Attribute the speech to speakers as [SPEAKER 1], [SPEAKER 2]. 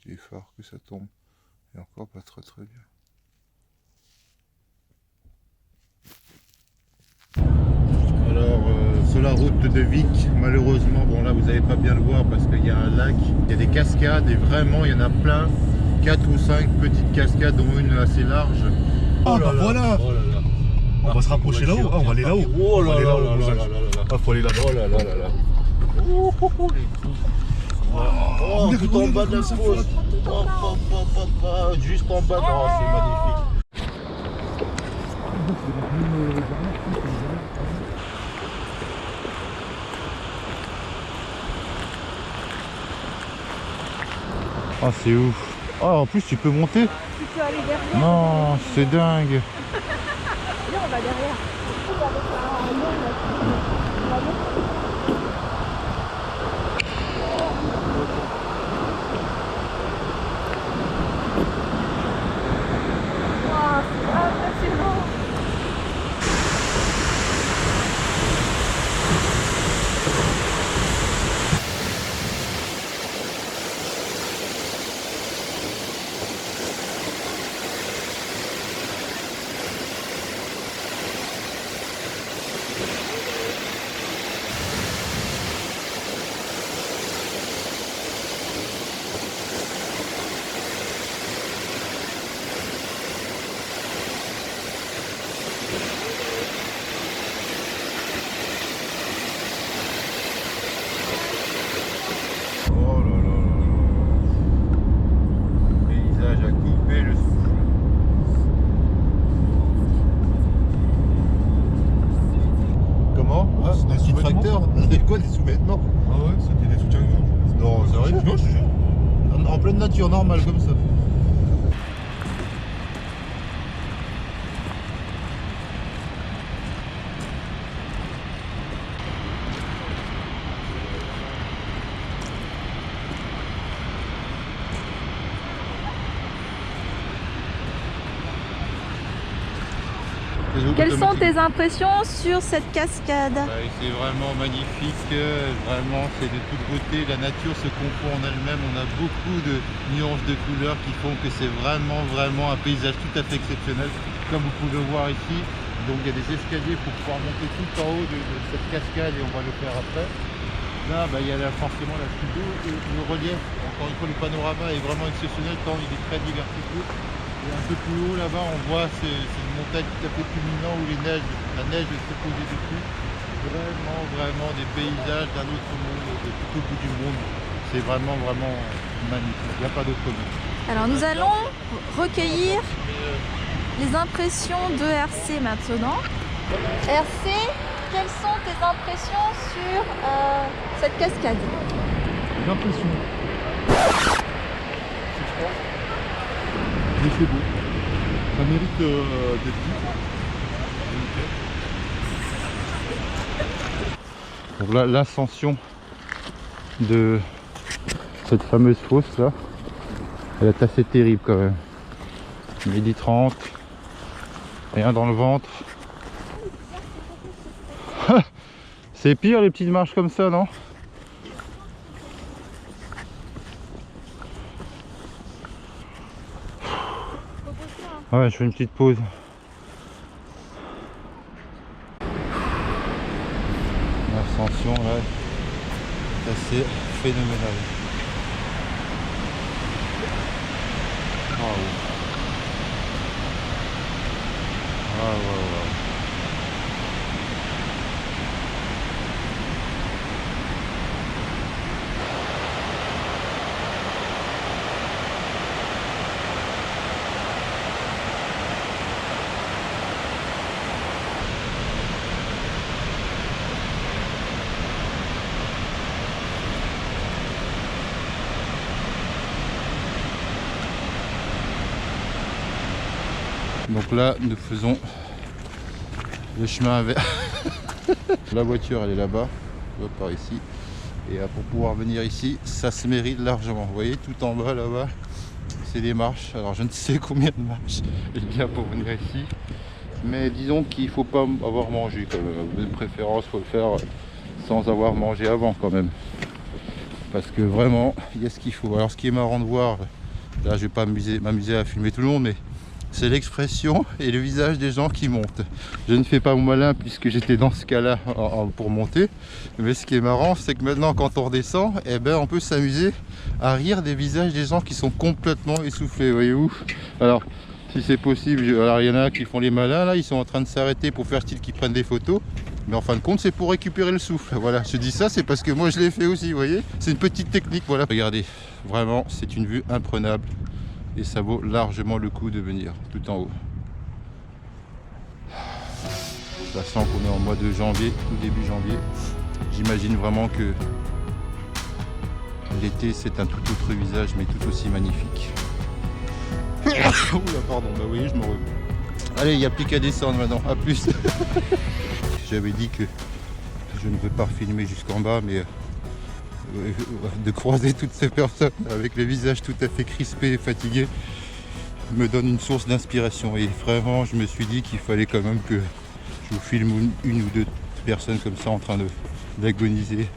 [SPEAKER 1] les phares que ça tombe. Et encore pas très très bien. Alors sur la route de Vic, malheureusement, bon là vous n'allez pas bien le voir parce qu'il y a un lac, il y a des cascades et vraiment il y en a plein, 4 ou 5 petites cascades dont une assez large.
[SPEAKER 2] Ah bah voilà.
[SPEAKER 3] Oh là là.
[SPEAKER 2] On va se rapprocher là-haut, ah, on va aller là-haut.
[SPEAKER 3] Oh là là là là
[SPEAKER 2] là
[SPEAKER 3] là là là.
[SPEAKER 2] Ah, faut aller là-bas.
[SPEAKER 3] Oh là là là là. Oh, tout en bas de la fosse. Jusqu'en bas, non, c'est magnifique.
[SPEAKER 1] Ah c'est ouf. Ah en plus tu peux monter.
[SPEAKER 4] Tu peux aller derrière.
[SPEAKER 1] Non c'est dingue.
[SPEAKER 4] Là, on va derrière. Wow, c'est impressionnant.
[SPEAKER 1] Oh là là là là. Le paysage a coupé le souffle. Comment? Ah,
[SPEAKER 2] c'est
[SPEAKER 1] des
[SPEAKER 2] des
[SPEAKER 1] petits
[SPEAKER 2] sous-vêtements.
[SPEAKER 1] tracteurs? C'est quoi des sous-vêtements?
[SPEAKER 2] Ah ouais, c'était des soutiens-gorge.
[SPEAKER 1] Non, sérieux?
[SPEAKER 2] Non, je te jure.
[SPEAKER 1] En pleine nature, normale comme ça.
[SPEAKER 4] Quelles sont tes impressions sur cette cascade?
[SPEAKER 1] C'est vraiment magnifique, vraiment c'est de toute beauté, la nature se confond en elle-même, on a beaucoup de nuances de couleurs qui font que c'est vraiment un paysage tout à fait exceptionnel, comme vous pouvez le voir ici. Donc il y a des escaliers pour pouvoir monter tout en haut de cette cascade et on va le faire après. Là il y a forcément la chute d'eau et le relief, encore une fois le panorama est vraiment exceptionnel tant il est très diversifié. Et un peu plus haut là-bas, on voit c'est une montagne tout à fait culminant où la neige s'est posée dessus. Vraiment des paysages d'un autre monde, de tout au bout du monde. C'est vraiment magnifique. Il n'y a pas d'autre mot.
[SPEAKER 4] Alors nous allons recueillir les impressions de RC maintenant. RC, quelles sont tes impressions sur cette cascade?
[SPEAKER 2] L'impression. Mais c'est beau. Ça mérite d'être dit.
[SPEAKER 1] Donc là, l'ascension de cette fameuse fosse là, elle est assez terrible quand même. 12h30, rien dans le ventre. C'est pire les petites marches comme ça, non? Ouais, je fais une petite pause. L'ascension là, c'est assez phénoménal. Waouh. Waouh. Donc là, nous faisons le chemin inverse. La voiture, elle est là-bas, par ici. Et pour pouvoir venir ici, ça se mérite largement. Vous voyez, tout en bas, là-bas, c'est des marches. Alors, je ne sais combien de marches il y a pour venir ici. Mais disons qu'il ne faut pas avoir mangé quand même. De préférence, il faut le faire sans avoir mangé avant quand même. Parce que vraiment, il y a ce qu'il faut. Alors ce qui est marrant de voir, là je vais pas m'amuser à filmer tout le monde, mais c'est l'expression et le visage des gens qui montent. Je ne fais pas mon malin puisque j'étais dans ce cas-là pour monter. Mais ce qui est marrant, c'est que maintenant quand on redescend, eh ben, on peut s'amuser à rire des visages des gens qui sont complètement essoufflés, voyez-vous. Alors, si c'est possible, alors il y en a qui font les malins, là, ils sont en train de s'arrêter pour faire style qu'ils prennent des photos. Mais en fin de compte, c'est pour récupérer le souffle. Voilà, je dis ça, c'est parce que moi je l'ai fait aussi, vous voyez. C'est une petite technique, voilà. Regardez, vraiment, c'est une vue imprenable. Et ça vaut largement le coup de venir tout en haut. Ça sent qu'on est en mois de janvier, tout début janvier. J'imagine vraiment que l'été, c'est un tout autre visage, mais tout aussi magnifique. Oula, pardon, bah oui, je me re... Allez, il n'y a plus qu'à descendre maintenant, à plus. J'avais dit que je ne veux pas filmer jusqu'en bas, mais de croiser toutes ces personnes avec le visage tout à fait crispé et fatigué me donne une source d'inspiration. Et vraiment, je me suis dit qu'il fallait quand même que je vous filme une ou deux personnes comme ça en train d'agoniser